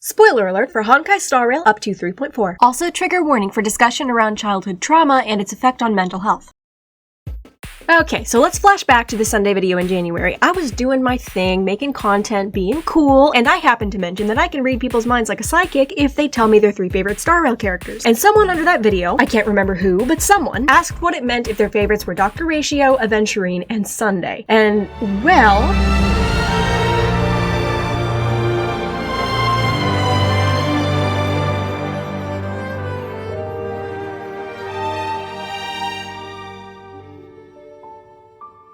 Spoiler alert for Honkai Star Rail up to 3.4. Also, trigger warning for discussion around childhood trauma and its effect on mental health. Okay, so let's flash back to the Sunday video in January. I was doing my thing, making content, being cool, and I happened to mention that I can read people's minds like a psychic if they tell me their 3 favorite Star Rail characters. And someone under that video, I can't remember who, but someone, asked what it meant if their favorites were Dr. Ratio, Aventurine, and Sunday. And, well...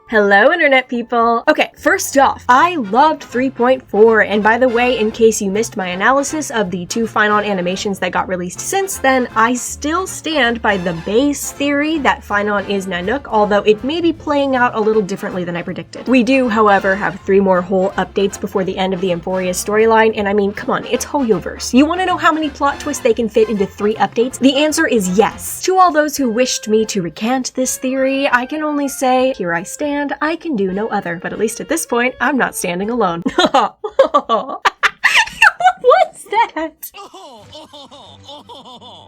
Hello, internet people! Okay, first off, I loved 3.4, and by the way, in case you missed my analysis of the 2 Final animations that got released since then, I still stand by the base theory that Final is Nanook, although it may be playing out a little differently than I predicted. We do, however, have 3 more whole updates before the end of the Amphoreus storyline, and I mean, come on, it's Hoyoverse. You want to know how many plot twists they can fit into 3 updates? The answer is yes. To all those who wished me to recant this theory, I can only say, here I stand. I can do no other, but at least at this point, I'm not standing alone. What's that?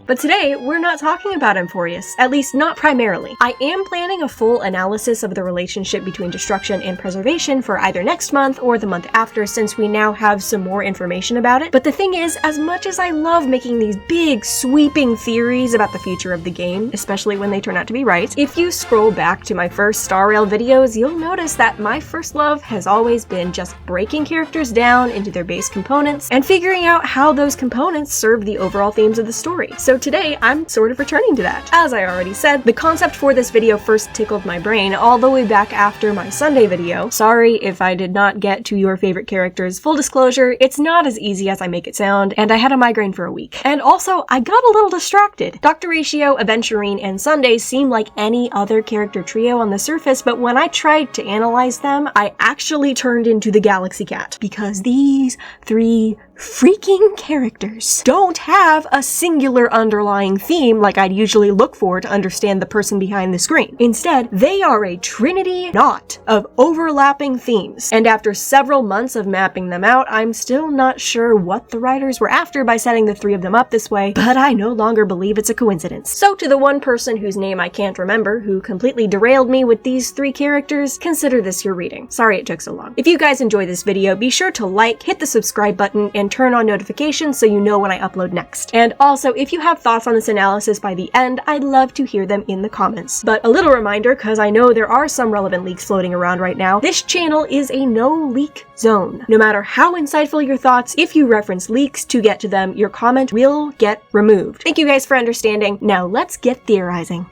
But today, we're not talking about Amphoreus, at least not primarily. I am planning a full analysis of the relationship between destruction and preservation for either next month or the month after, since we now have some more information about it. But the thing is, as much as I love making these big, sweeping theories about the future of the game, especially when they turn out to be right, if you scroll back to my first Star Rail videos, you'll notice that my first love has always been just breaking characters down into their base components and figuring out how those components serve the overall themes of the story. So today, I'm sort of returning to that. As I already said, the concept for this video first tickled my brain all the way back after my Sunday video. Sorry if I did not get to your favorite characters. Full disclosure, it's not as easy as I make it sound, and I had a migraine for a week. And also, I got a little distracted. Dr. Ratio, Aventurine, and Sunday seem like any other character trio on the surface, but when I tried to analyze them, I actually turned into the Galaxy Cat. Because these 3 freaking characters don't have a singular underlying theme like I'd usually look for to understand the person behind the screen. Instead, they are a trinity knot of overlapping themes. And after several months of mapping them out, I'm still not sure what the writers were after by setting the 3 of them up this way, but I no longer believe it's a coincidence. So to the one person whose name I can't remember, who completely derailed me with these 3 characters, consider this your reading. Sorry it took so long. If you guys enjoyed this video, be sure to like, hit the subscribe button, and turn on notifications so you know when I upload next. And also, if you have thoughts on this analysis by the end, I'd love to hear them in the comments. But a little reminder, because I know there are some relevant leaks floating around right now, this channel is a no-leak zone. No matter how insightful your thoughts, if you reference leaks to get to them, your comment will get removed. Thank you guys for understanding. Now let's get theorizing.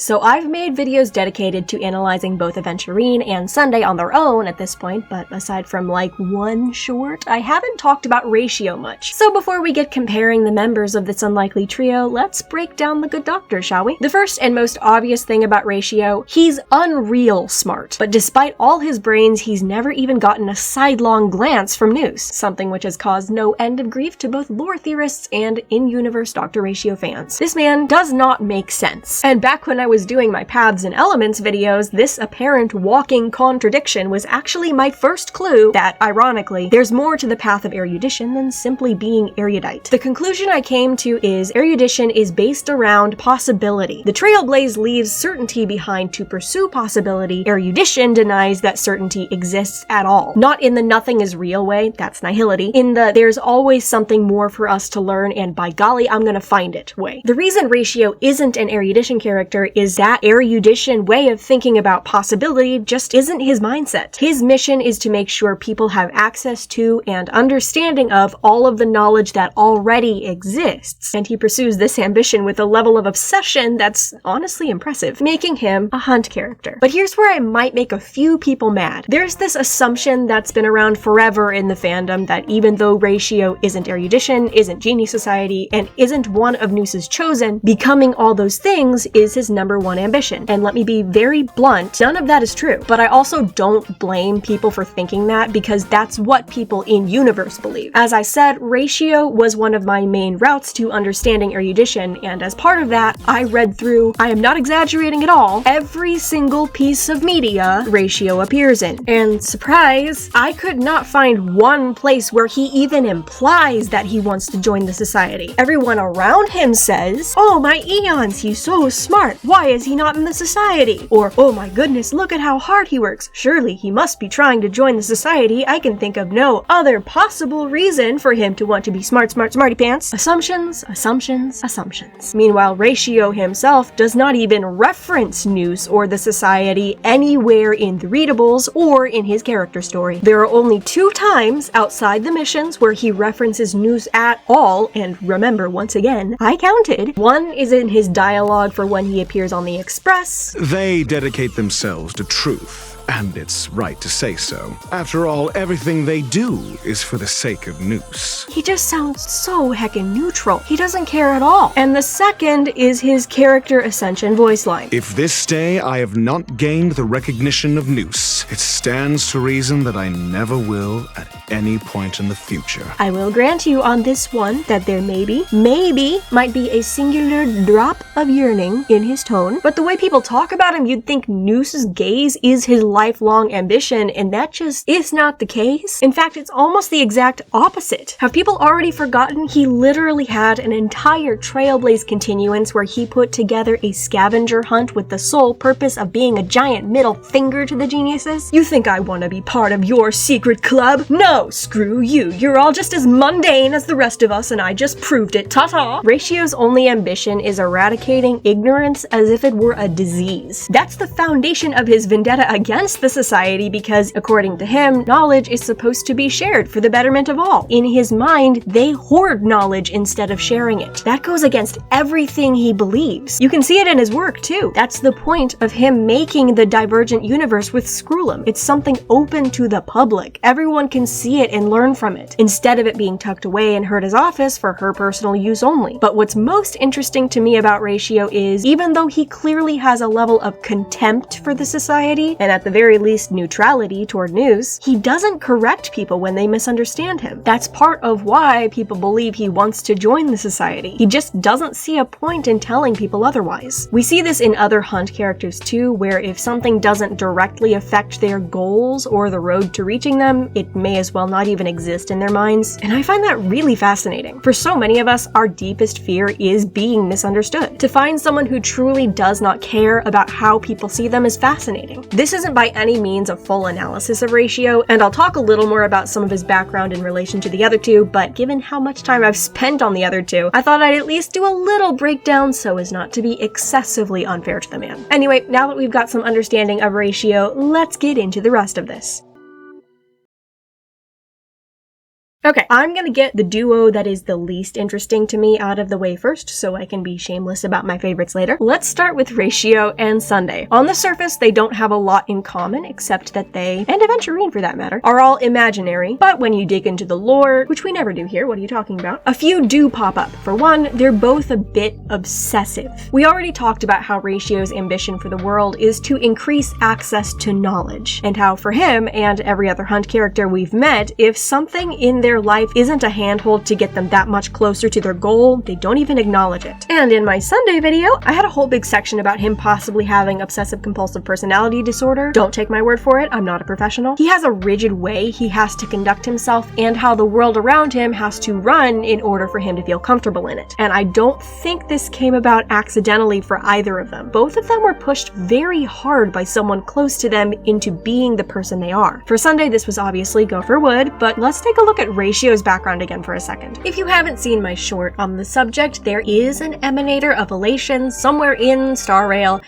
So I've made videos dedicated to analyzing both Aventurine and Sunday on their own at this point, but aside from like 1 short, I haven't talked about Ratio much. So before we get comparing the members of this unlikely trio, let's break down the good doctor, shall we? The first and most obvious thing about Ratio, he's unreal smart, but despite all his brains, he's never even gotten a sidelong glance from Noose, something which has caused no end of grief to both lore theorists and in-universe Dr. Ratio fans. This man does not make sense. And back when I was doing my Paths and Elements videos, this apparent walking contradiction was actually my first clue that, ironically, there's more to the path of erudition than simply being erudite. The conclusion I came to is erudition is based around possibility. The Trailblaze leaves certainty behind to pursue possibility. Erudition denies that certainty exists at all. Not in the nothing is real way, that's nihility, in the there's always something more for us to learn and by golly I'm gonna find it way. The reason Ratio isn't an erudition character is that erudition way of thinking about possibility just isn't his mindset. His mission is to make sure people have access to and understanding of all of the knowledge that already exists, and he pursues this ambition with a level of obsession that's honestly impressive, making him a hunt character. But here's where I might make a few people mad. There's this assumption that's been around forever in the fandom that even though Ratio isn't erudition, isn't Genie Society, and isn't one of Noose's chosen, becoming all those things is his number number one ambition. And let me be very blunt, none of that is true. But I also don't blame people for thinking that, because that's what people in universe believe. As I said, Ratio was one of my main routes to understanding erudition, and as part of that, I read through, I am not exaggerating at all, every single piece of media Ratio appears in. And surprise, I could not find one place where he even implies that he wants to join the society. Everyone around him says, oh my eons, he's so smart, why is he not in the society? Or, oh my goodness, look at how hard he works, surely he must be trying to join the society, I can think of no other possible reason for him to want to be smarty pants. Assumptions, assumptions, assumptions. Meanwhile, Ratio himself does not even reference Noose or the society anywhere in the readables or in his character story. There are only 2 times outside the missions where he references Noose at all, and remember, once again, I counted. One is in his dialogue for when he appears on the Express. They dedicate themselves to truth. And it's right to say so. After all, everything they do is for the sake of Noose. He just sounds so heckin' neutral. He doesn't care at all. And the second is his character ascension voice line. If this day I have not gained the recognition of Noose, it stands to reason that I never will at any point in the future. I will grant you on this one that there maybe might be a singular drop of yearning in his tone, but the way people talk about him, you'd think Noose's gaze is his lifelong ambition, and that just is not the case. In fact, it's almost the exact opposite. Have people already forgotten he literally had an entire Trailblaze continuance where he put together a scavenger hunt with the sole purpose of being a giant middle finger to the geniuses? You think I want to be part of your secret club? No, screw you. You're all just as mundane as the rest of us, and I just proved it. Ta-ta! Ratio's only ambition is eradicating ignorance as if it were a disease. That's the foundation of his vendetta against the society, because according to him, knowledge is supposed to be shared for the betterment of all. In his mind, they hoard knowledge instead of sharing it. That goes against everything he believes. You can see it in his work too. That's the point of him making the Divergent universe with Screwlum. It's something open to the public. Everyone can see it and learn from it, instead of it being tucked away in Herta's office for her personal use only. But what's most interesting to me about Ratio is, even though he clearly has a level of contempt for the society, and at the very least neutrality toward Noose, he doesn't correct people when they misunderstand him. That's part of why people believe he wants to join the society. He just doesn't see a point in telling people otherwise. We see this in other Hunt characters too, where if something doesn't directly affect their goals or the road to reaching them, it may as well not even exist in their minds, and I find that really fascinating. For so many of us, our deepest fear is being misunderstood. To find someone who truly does not care about how people see them is fascinating. This isn't by any means a full analysis of Ratio, and I'll talk a little more about some of his background in relation to the other two, but given how much time I've spent on the other two, I thought I'd at least do a little breakdown so as not to be excessively unfair to the man. Anyway, now that we've got some understanding of Ratio, let's get into the rest of this. Okay, I'm gonna get the duo that is the least interesting to me out of the way first, so I can be shameless about my favorites later. Let's start with Ratio and Sunday. On the surface, they don't have a lot in common, except that they, and Aventurine for that matter, are all imaginary, but when you dig into the lore, which we never do here, what are you talking about? A few do pop up. For one, they're both a bit obsessive. We already talked about how Ratio's ambition for the world is to increase access to knowledge, and how for him, and every other Hunt character we've met, if something in their life isn't a handhold to get them that much closer to their goal, they don't even acknowledge it. And in my Sunday video, I had a whole big section about him possibly having obsessive-compulsive personality disorder. Don't take my word for it, I'm not a professional. He has a rigid way he has to conduct himself, and how the world around him has to run in order for him to feel comfortable in it. And I don't think this came about accidentally for either of them. Both of them were pushed very hard by someone close to them into being the person they are. For Sunday, this was obviously Gopher Wood, but let's take a look at Ratio's background again for a second. If you haven't seen my short on the subject, there is an emanator of elation somewhere in Star Rail.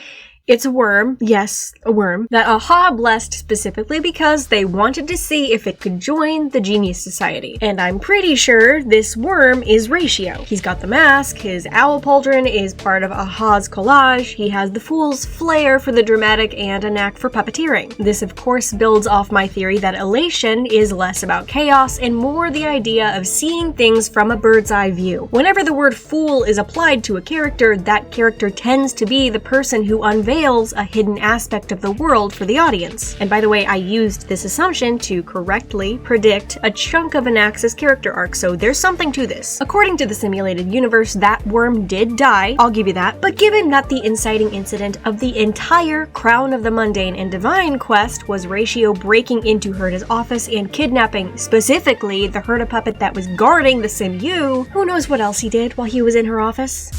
It's a worm, yes, a worm, that Aha blessed specifically because they wanted to see if it could join the Genius Society. And I'm pretty sure this worm is Ratio. He's got the mask, his owl pauldron is part of Aha's collage, he has the fool's flair for the dramatic and a knack for puppeteering. This of course builds off my theory that Elation is less about chaos and more the idea of seeing things from a bird's eye view. Whenever the word fool is applied to a character, that character tends to be the person who unveils a hidden aspect of the world for the audience. And by the way, I used this assumption to correctly predict a chunk of Anax's character arc, so there's something to this. According to the simulated universe, that worm did die, I'll give you that, but given that the inciting incident of the entire Crown of the Mundane and Divine quest was Ratio breaking into Herta's office and kidnapping specifically the Herta puppet that was guarding the Sim-U, who knows what else he did while he was in her office?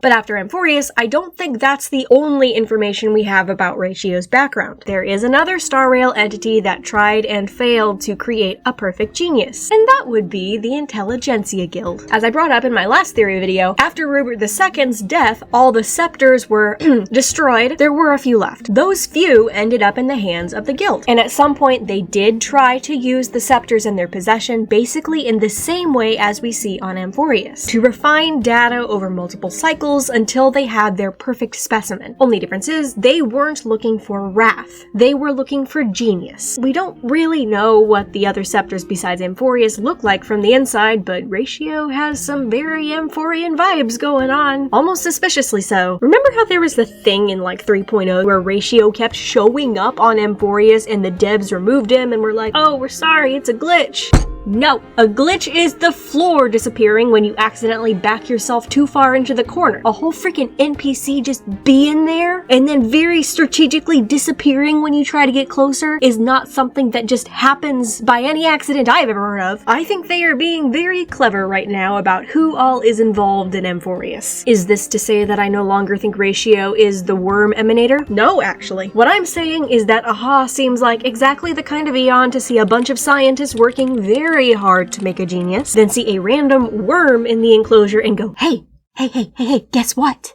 But after Amphoreus, I don't think that's the only information we have about Ratio's background. There is another Star Rail entity that tried and failed to create a perfect genius, and that would be the Intelligentsia Guild. As I brought up in my last theory video, after Rupert II's death, all the scepters were destroyed. There were a few left. Those few ended up in the hands of the guild, and at some point they did try to use the scepters in their possession basically in the same way as we see on Amphoreus, to refine data over multiple cycles until they had their perfect specimen. Only difference is, they weren't looking for wrath. They were looking for genius. We don't really know what the other scepters besides Amphoreus look like from the inside, but Ratio has some very Amphorean vibes going on. Almost suspiciously so. Remember how there was the thing in like 3.0 where Ratio kept showing up on Amphoreus and the devs removed him and were like, oh, we're sorry, it's a glitch. No, a glitch is the floor disappearing when you accidentally back yourself too far into the corner. A whole freaking NPC just being there and then very strategically disappearing when you try to get closer is not something that just happens by any accident I've ever heard of. I think they are being very clever right now about who all is involved in Amphoreus. Is this to say that I no longer think Ratio is the worm emanator? No, actually. What I'm saying is that Aha seems like exactly the kind of Aeon to see a bunch of scientists working very hard to make a genius, then see a random worm in the enclosure and go, hey, guess what?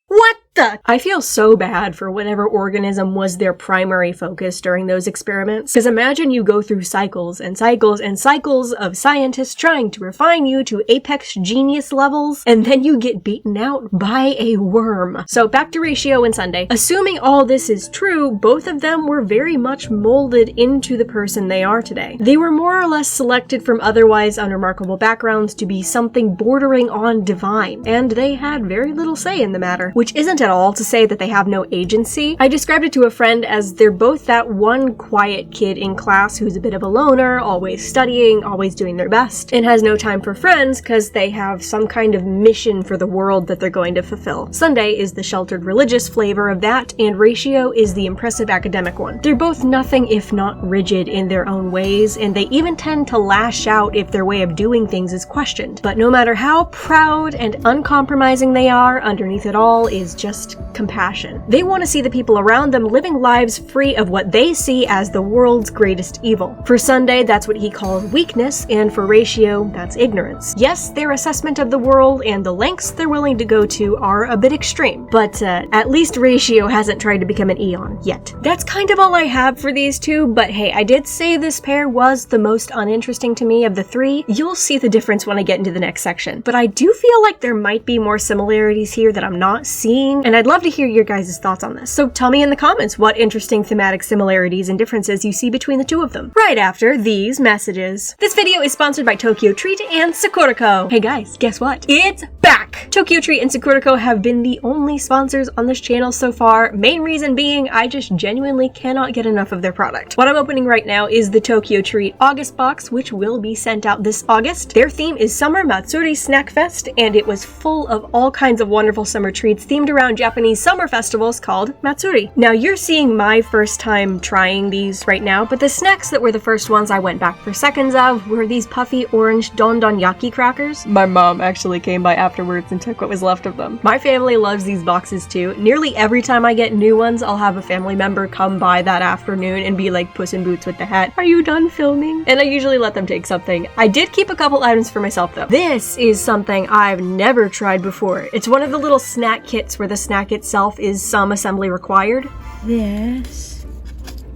What the? I feel so bad for whatever organism was their primary focus during those experiments. Because imagine you go through cycles and cycles and cycles of scientists trying to refine you to apex genius levels, and then you get beaten out by a worm. So back to Ratio and Sunday. Assuming all this is true, both of them were very much molded into the person they are today. They were more or less selected from otherwise unremarkable backgrounds to be something bordering on divine, and they had very little say in the matter, which isn't at all to say that they have no agency. I described it to a friend as they're both that one quiet kid in class who's a bit of a loner, always studying, always doing their best, and has no time for friends because they have some kind of mission for the world that they're going to fulfill. Sunday is the sheltered religious flavor of that, and Ratio is the impressive academic one. They're both nothing if not rigid in their own ways, and they even tend to lash out if their way of doing things is questioned. But no matter how proud and uncompromising they are, underneath it all is just compassion. They want to see the people around them living lives free of what they see as the world's greatest evil. For Sunday, that's what he calls weakness, and for Ratio, that's ignorance. Yes, their assessment of the world and the lengths they're willing to go to are a bit extreme, but at least Ratio hasn't tried to become an Aeon yet. That's kind of all I have for these two, but hey, I did say this pair was the most uninteresting to me of the three. You'll see the difference when I get into the next section, but I do feel like there might be more similarities here that I'm not seeing, and I'd love to hear your guys' thoughts on this. So tell me in the comments what interesting thematic similarities and differences you see between the two of them. Right after these messages. This video is sponsored by Tokyo Treat and Sakuraco. Hey guys, guess what? It's back! Tokyo Treat and Sakuraco have been the only sponsors on this channel so far, main reason being I just genuinely cannot get enough of their product. What I'm opening right now is the Tokyo Treat August box, which will be sent out this August. Their theme is Summer Matsuri Snack Fest, and it was full of all kinds of wonderful summer treats themed around Japanese summer festivals called Matsuri. Now you're seeing my first time trying these right now, but the snacks that were the first ones I went back for seconds of were these puffy orange dondonyaki crackers. My mom actually came by afterwards box and took what was left of them. My family loves these boxes too. Nearly every time I get new ones, I'll have a family member come by that afternoon and be like Puss in Boots with the hat, "Are you done filming?" And I usually let them take something. I did keep a couple items for myself though. This is something I've never tried before. It's one of the little snack kits where the snack itself is some assembly required. This.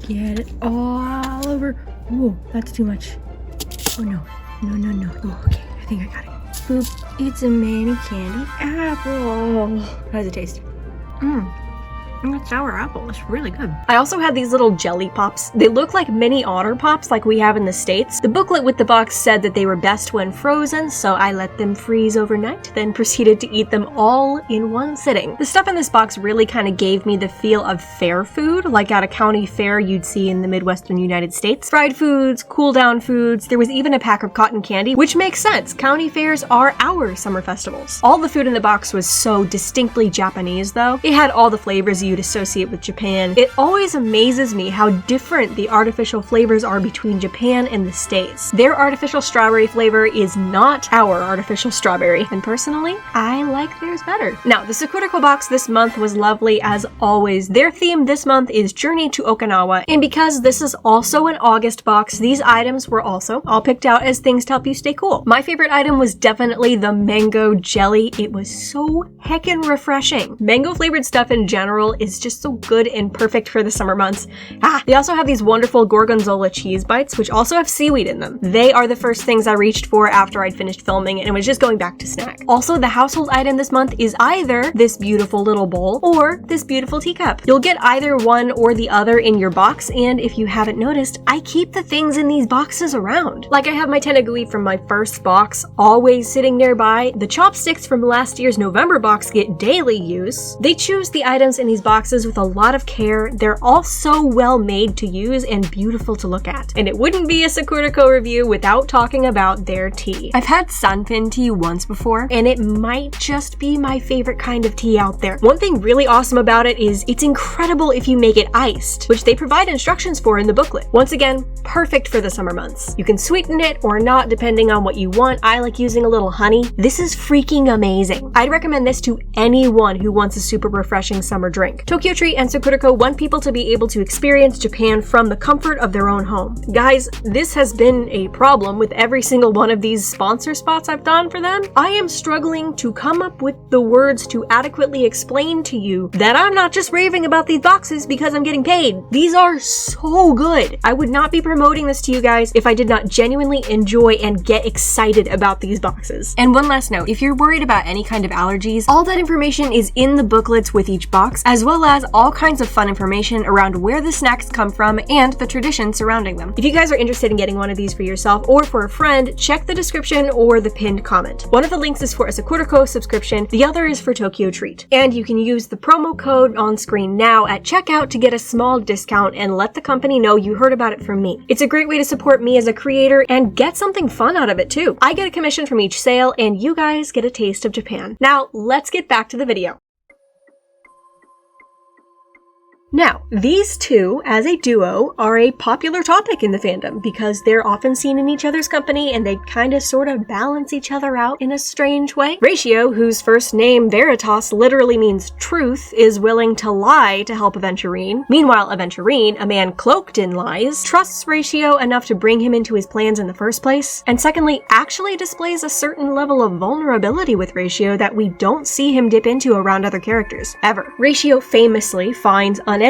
Get it all over. Whoa, that's too much. Oh no. No. Oh, okay, I think I got it. Boop. It's a mini candy apple. How does it taste? It's sour apple. It's really good. I also had these little jelly pops. They look like mini otter pops like we have in the States. The booklet with the box said that they were best when frozen, so I let them freeze overnight, then proceeded to eat them all in one sitting. The stuff in this box really kind of gave me the feel of fair food, like at a county fair you'd see in the Midwestern United States. Fried foods, cool down foods, there was even a pack of cotton candy, which makes sense. County fairs are our summer festivals. All the food in the box was so distinctly Japanese though. It had all the flavors you'd associate with Japan. It always amazes me how different the artificial flavors are between Japan and the States. Their artificial strawberry flavor is not our artificial strawberry, and personally, I like theirs better. Now, the Sakuraco box this month was lovely as always. Their theme this month is Journey to Okinawa, and because this is also an August box, these items were also all picked out as things to help you stay cool. My favorite item was definitely the mango jelly. It was so heckin' refreshing. Mango flavored stuff in general is just so good and perfect for the summer months. They also have these wonderful gorgonzola cheese bites, which also have seaweed in them. They are the first things I reached for after I'd finished filming and was just going back to snack. Also, the household item this month is either this beautiful little bowl or this beautiful teacup. You'll get either one or the other in your box, and if you haven't noticed, I keep the things in these boxes around. Like I have my tenagui from my first box always sitting nearby. The chopsticks from last year's November box get daily use. They choose the items in these boxes with a lot of care. They're all so well made to use and beautiful to look at. And it wouldn't be a Sakuraco review without talking about their tea. I've had Sanpin tea once before, and it might just be my favorite kind of tea out there. One thing really awesome about it is it's incredible if you make it iced, which they provide instructions for in the booklet. Once again, perfect for the summer months. You can sweeten it or not depending on what you want. I like using a little honey. This is freaking amazing. I'd recommend this to anyone who wants a super refreshing summer drink. Tokyo Treat and Sakuraco want people to be able to experience Japan from the comfort of their own home. Guys, this has been a problem with every single one of these sponsor spots I've done for them. I am struggling to come up with the words to adequately explain to you that I'm not just raving about these boxes because I'm getting paid. These are so good. I would not be promoting this to you guys if I did not genuinely enjoy and get excited about these boxes. And one last note, if you're worried about any kind of allergies, all that information is in the booklets with each box, as well as all kinds of fun information around where the snacks come from and the traditions surrounding them. If you guys are interested in getting one of these for yourself or for a friend, check the description or the pinned comment. One of the links is for a Sakuraco subscription, the other is for Tokyo Treat. And you can use the promo code on screen now at checkout to get a small discount and let the company know you heard about it from me. It's a great way to support me as a creator and get something fun out of it too. I get a commission from each sale and you guys get a taste of Japan. Now, let's get back to the video. Now, these two, as a duo, are a popular topic in the fandom because they're often seen in each other's company and they kind of sort of balance each other out in a strange way. Ratio, whose first name Veritas literally means truth, is willing to lie to help Aventurine. Meanwhile, Aventurine, a man cloaked in lies, trusts Ratio enough to bring him into his plans in the first place, and secondly, actually displays a certain level of vulnerability with Ratio that we don't see him dip into around other characters, ever. Ratio famously finds uneducated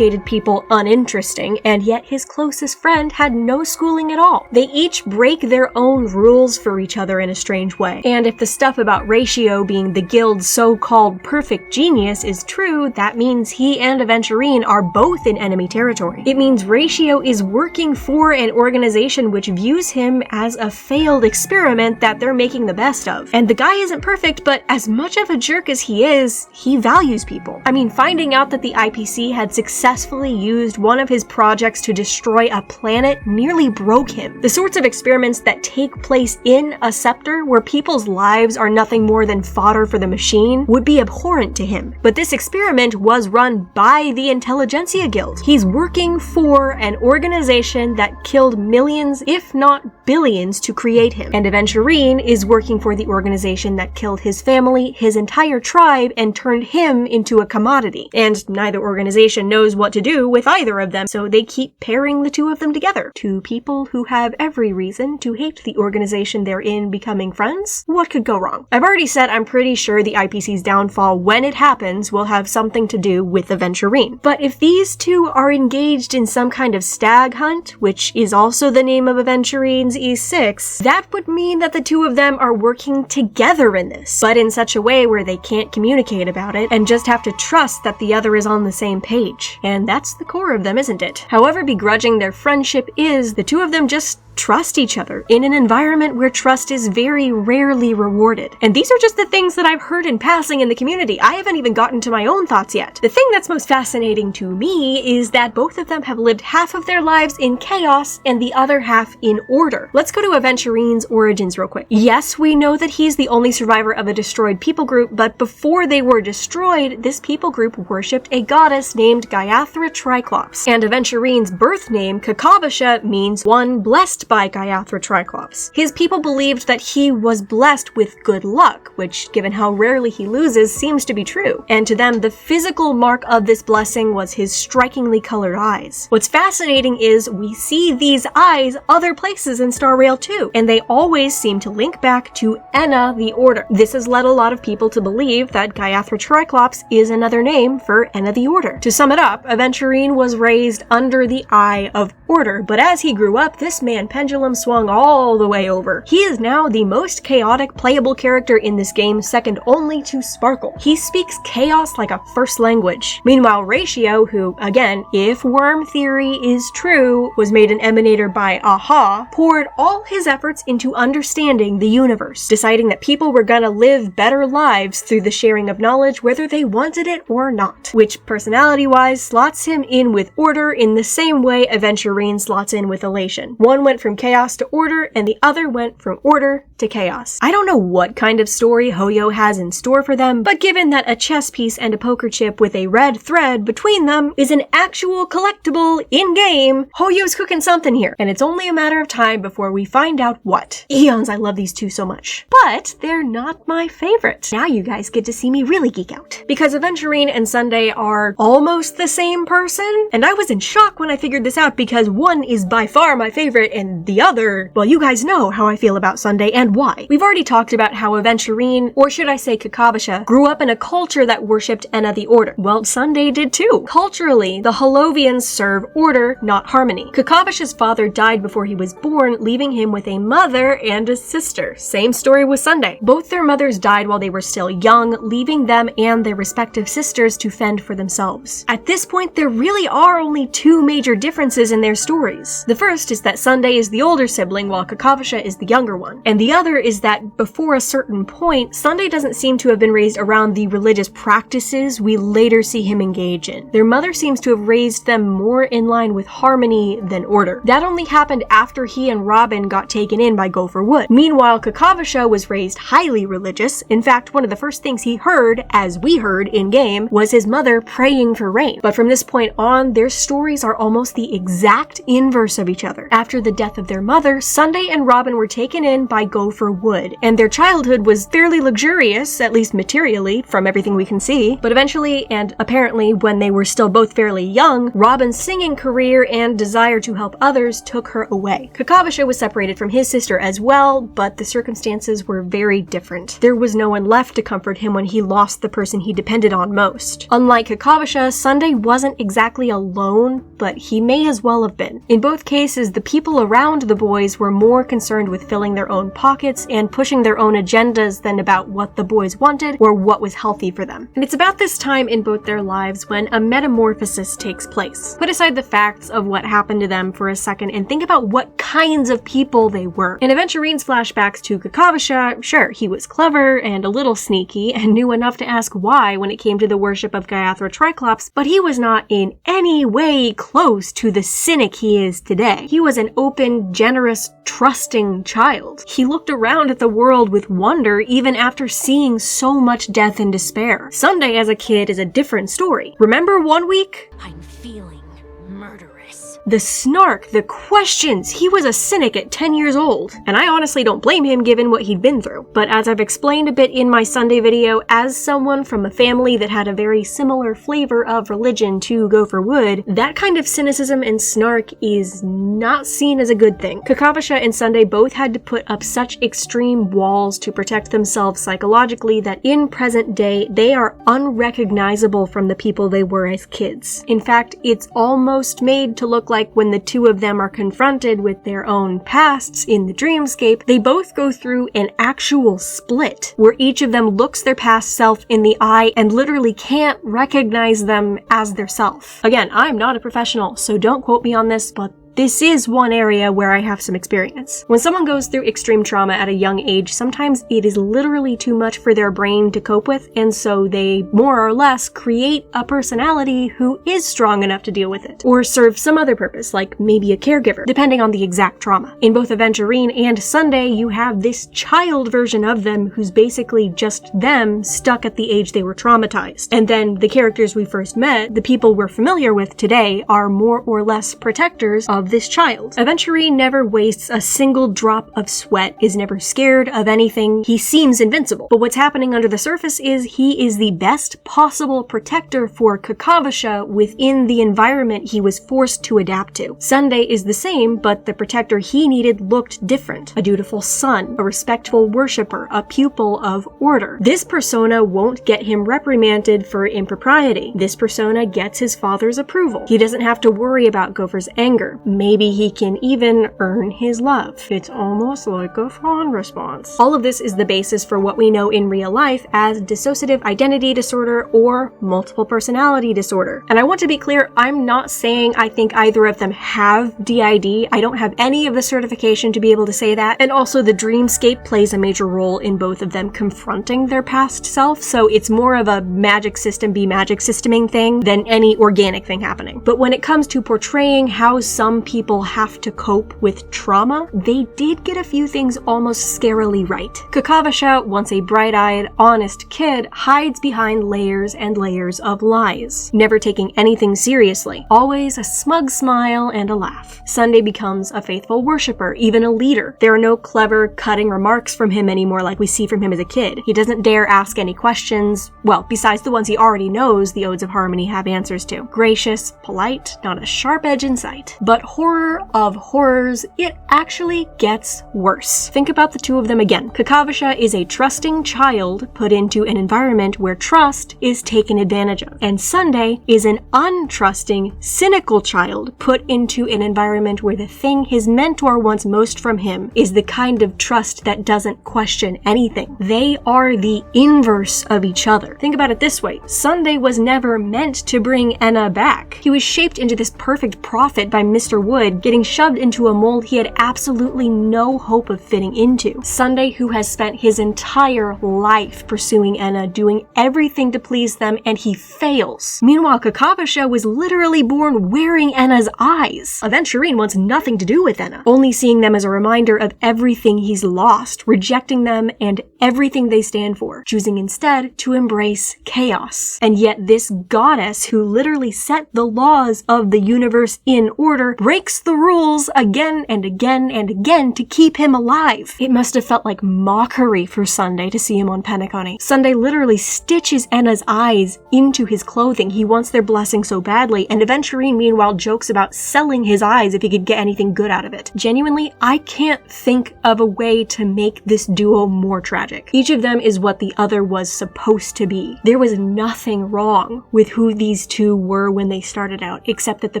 people uninteresting, and yet his closest friend had no schooling at all. They each break their own rules for each other in a strange way. And if the stuff about Ratio being the guild's so-called perfect genius is true, that means he and Aventurine are both in enemy territory. It means Ratio is working for an organization which views him as a failed experiment that they're making the best of. And the guy isn't perfect, but as much of a jerk as he is, he values people. I mean, finding out that the IPC had successfully used one of his projects to destroy a planet nearly broke him. The sorts of experiments that take place in a scepter, where people's lives are nothing more than fodder for the machine, would be abhorrent to him. But this experiment was run by the Intelligentsia Guild. He's working for an organization that killed millions, if not billions, to create him. And Aventurine is working for the organization that killed his family, his entire tribe, and turned him into a commodity. And neither organization knows what to do with either of them, so they keep pairing the two of them together. Two people who have every reason to hate the organization they're in becoming friends? What could go wrong? I've already said I'm pretty sure the IPC's downfall, when it happens, will have something to do with Aventurine. But if these two are engaged in some kind of stag hunt, which is also the name of Aventurine's E6, that would mean that the two of them are working together in this, but in such a way where they can't communicate about it and just have to trust that the other is on the same page. And that's the core of them, isn't it? However begrudging their friendship is, the two of them just trust each other in an environment where trust is very rarely rewarded. And these are just the things that I've heard in passing in the community. I haven't even gotten to my own thoughts yet. The thing that's most fascinating to me is that both of them have lived half of their lives in chaos and the other half in order. Let's go to Aventurine's origins real quick. Yes, we know that he's the only survivor of a destroyed people group, but before they were destroyed, this people group worshipped a goddess named Gaiathra Triclops. And Aventurine's birth name, Kakavasha, means one blessed by Gaiathra Triclops. His people believed that he was blessed with good luck, which, given how rarely he loses, seems to be true. And to them, the physical mark of this blessing was his strikingly colored eyes. What's fascinating is we see these eyes other places in Star Rail too, and they always seem to link back to Enna the Order. This has led a lot of people to believe that Gaiathra Triclops is another name for Enna the Order. To sum it up, Aventurine was raised under the eye of order, but as he grew up, this man pendulum swung all the way over. He is now the most chaotic playable character in this game, second only to Sparkle. He speaks chaos like a first language. Meanwhile, Ratio, who, again, if worm theory is true, was made an emanator by Aha, poured all his efforts into understanding the universe, deciding that people were gonna live better lives through the sharing of knowledge whether they wanted it or not, which personality-wise slots him in with order in the same way Aventurine slots in with Elation. One went from chaos to order, and the other went from order to chaos. I don't know what kind of story Hoyo has in store for them, but given that a chess piece and a poker chip with a red thread between them is an actual collectible in-game, Hoyo's cooking something here, and it's only a matter of time before we find out what. Eons, I love these two so much. But they're not my favorite. Now you guys get to see me really geek out. Because Aventurine and Sunday are almost the same person, and I was in shock when I figured this out because one is by far my favorite and the other, well, you guys know how I feel about Sunday and why. We've already talked about how Aventurine, or should I say Kakavasha, grew up in a culture that worshipped Enna the Order. Well, Sunday did too. Culturally, the Holovians serve order, not harmony. Kakavasha's father died before he was born, leaving him with a mother and a sister. Same story with Sunday. Both their mothers died while they were still young, leaving them and their respective sisters to fend for themselves. At this point, there really are only two major differences in their stories. The first is that Sunday is the older sibling while Kakavasha is the younger one. And the other is that before a certain point, Sunday doesn't seem to have been raised around the religious practices we later see him engage in. Their mother seems to have raised them more in line with harmony than order. That only happened after he and Robin got taken in by Gopher Wood. Meanwhile, Kakavasha was raised highly religious. In fact, one of the first things he heard, as we heard in-game, was his mother praying for rain. But from this point on, their stories are almost the exact inverse of each other. After the death of their mother, Sunday and Robin were taken in by Gopher Wood, and their childhood was fairly luxurious, at least materially, from everything we can see. But eventually, and apparently when they were still both fairly young, Robin's singing career and desire to help others took her away. Kakavasha was separated from his sister as well, but the circumstances were very different. There was no one left to comfort him when he lost the person he depended on most. Unlike Kakavasha, Sunday wasn't exactly alone, but he may as well have been. In both cases, the people around the boys were more concerned with filling their own pockets pockets and pushing their own agendas than about what the boys wanted or what was healthy for them. And it's about this time in both their lives when a metamorphosis takes place. Put aside the facts of what happened to them for a second and think about what kinds of people they were. In Aventurine's flashbacks to Kakavasha, sure, he was clever and a little sneaky and knew enough to ask why when it came to the worship of Gaiathra Triclops, but he was not in any way close to the cynic he is today. He was an open, generous, trusting child. He looked around at the world with wonder even after seeing so much death and despair. Sunday as a kid is a different story. Remember 1 week? I'm feeling murderous. The snark, the questions. He was a cynic at 10 years old. And I honestly don't blame him given what he'd been through. But as I've explained a bit in my Sunday video, as someone from a family that had a very similar flavor of religion to Gopher Wood, that kind of cynicism and snark is not seen as a good thing. Kakavasha and Sunday both had to put up such extreme walls to protect themselves psychologically that in present day, they are unrecognizable from the people they were as kids. In fact, it's almost made to look like when the two of them are confronted with their own pasts in the dreamscape, they both go through an actual split, where each of them looks their past self in the eye and literally can't recognize them as their self. Again, I'm not a professional, so don't quote me on this, but this is one area where I have some experience. When someone goes through extreme trauma at a young age, sometimes it is literally too much for their brain to cope with, and so they more or less create a personality who is strong enough to deal with it, or serve some other purpose, like maybe a caregiver, depending on the exact trauma. In both Aventurine and Sunday, you have this child version of them who's basically just them stuck at the age they were traumatized. And then the characters we first met, the people we're familiar with today, are more or less protectors of this child. Aventurine never wastes a single drop of sweat, is never scared of anything. He seems invincible. But what's happening under the surface is he is the best possible protector for Kakavasha within the environment he was forced to adapt to. Sunday is the same, but the protector he needed looked different. A dutiful son, a respectful worshiper, a pupil of order. This persona won't get him reprimanded for impropriety. This persona gets his father's approval. He doesn't have to worry about Gopher's anger. Maybe he can even earn his love. It's almost like a fawn response. All of this is the basis for what we know in real life as dissociative identity disorder or multiple personality disorder. And I want to be clear, I'm not saying I think either of them have DID. I don't have any of the certification to be able to say that. And also the dreamscape plays a major role in both of them confronting their past self, so it's more of a magic system be magic systeming thing than any organic thing happening. But when it comes to portraying how some people have to cope with trauma, they did get a few things almost scarily right. Kakavasha, once a bright-eyed, honest kid, hides behind layers and layers of lies, never taking anything seriously, always a smug smile and a laugh. Sunday becomes a faithful worshiper, even a leader. There are no clever, cutting remarks from him anymore like we see from him as a kid. He doesn't dare ask any questions, well, besides the ones he already knows the Odes of Harmony have answers to. Gracious, polite, not a sharp edge in sight. But horror of horrors, it actually gets worse. Think about the two of them again. Kakavasha is a trusting child put into an environment where trust is taken advantage of. And Sunday is an untrusting, cynical child put into an environment where the thing his mentor wants most from him is the kind of trust that doesn't question anything. They are the inverse of each other. Think about it this way. Sunday was never meant to bring Enna back. He was shaped into this perfect prophet by Mr. Wood, getting shoved into a mold he had absolutely no hope of fitting into. Sunday, who has spent his entire life pursuing Enna, doing everything to please them, and he fails. Meanwhile, Kakavasha was literally born wearing Enna's eyes. Aventurine wants nothing to do with Enna, only seeing them as a reminder of everything he's lost, rejecting them and everything they stand for, choosing instead to embrace chaos. And yet this goddess who literally set the laws of the universe in order breaks the rules again and again and again to keep him alive. It must have felt like mockery for Sunday to see him on Penacony. Sunday literally stitches Enna's eyes into his clothing. He wants their blessing so badly, and Aventurine meanwhile jokes about selling his eyes if he could get anything good out of it. Genuinely, I can't think of a way to make this duo more tragic. Each of them is what the other was supposed to be. There was nothing wrong with who these two were when they started out, except that the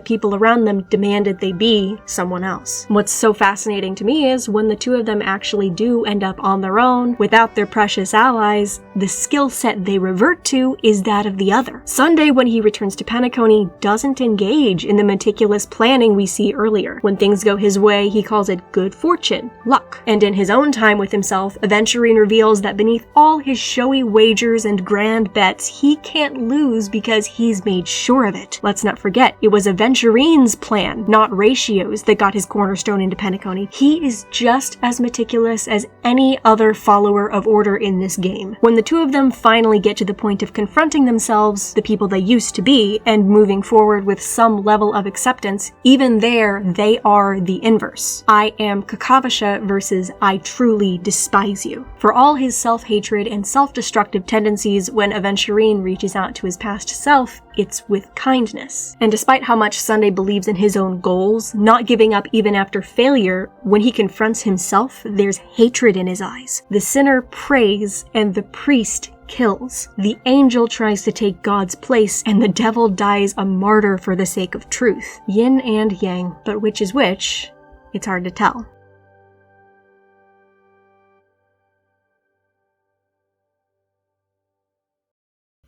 people around them demanded would they be someone else? What's so fascinating to me is when the two of them actually do end up on their own, without their precious allies, the skill set they revert to is that of the other. Sunday, when he returns to Penacony, doesn't engage in the meticulous planning we see earlier. When things go his way, he calls it good fortune, luck. And in his own time with himself, Aventurine reveals that beneath all his showy wagers and grand bets, he can't lose because he's made sure of it. Let's not forget, it was Aventurine's plan, not Ratio's, that got his cornerstone into Penacony. He is just as meticulous as any other follower of order in this game. When the two of them finally get to the point of confronting themselves, the people they used to be, and moving forward with some level of acceptance, even there, they are the inverse. I am Kakavasha versus I truly despise you. For all his self-hatred and self-destructive tendencies, when Aventurine reaches out to his past self, it's with kindness. And despite how much Sunday believes in his own goals, not giving up even after failure, when he confronts himself, there's hatred in his eyes. The sinner prays, and the priest kills. The angel tries to take God's place, and the devil dies a martyr for the sake of truth. Yin and yang, but which is which, it's hard to tell.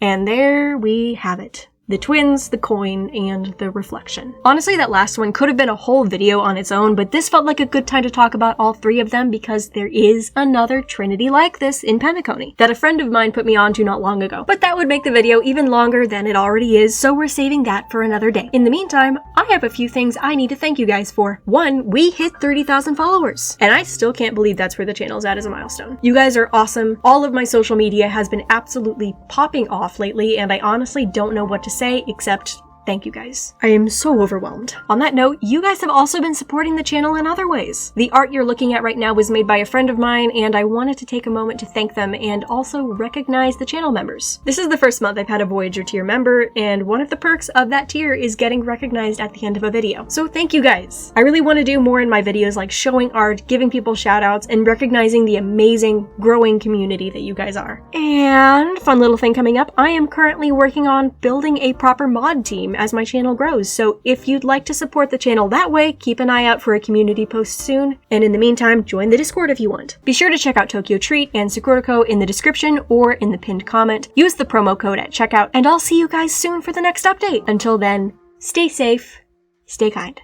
And there we have it. The twins, the coin, and the reflection. Honestly, that last one could have been a whole video on its own, but this felt like a good time to talk about all three of them because there is another trinity like this in Penacony that a friend of mine put me onto not long ago. But that would make the video even longer than it already is, so we're saving that for another day. In the meantime, I have a few things I need to thank you guys for. One, we hit 30,000 followers, and I still can't believe that's where the channel's at as a milestone. You guys are awesome. All of my social media has been absolutely popping off lately, and I honestly don't know what to say except thank you guys. I am so overwhelmed. On that note, you guys have also been supporting the channel in other ways. The art you're looking at right now was made by a friend of mine, and I wanted to take a moment to thank them and also recognize the channel members. This is the first month I've had a Voyager tier member, and one of the perks of that tier is getting recognized at the end of a video. So thank you guys. I really want to do more in my videos, like showing art, giving people shoutouts, and recognizing the amazing, growing community that you guys are. And fun little thing coming up, I am currently working on building a proper mod team as my channel grows, so if you'd like to support the channel that way, keep an eye out for a community post soon, and in the meantime, join the Discord if you want. Be sure to check out Tokyo Treat and Sakuraco in the description or in the pinned comment. Use the promo code at checkout, and I'll see you guys soon for the next update. Until then, stay safe, stay kind.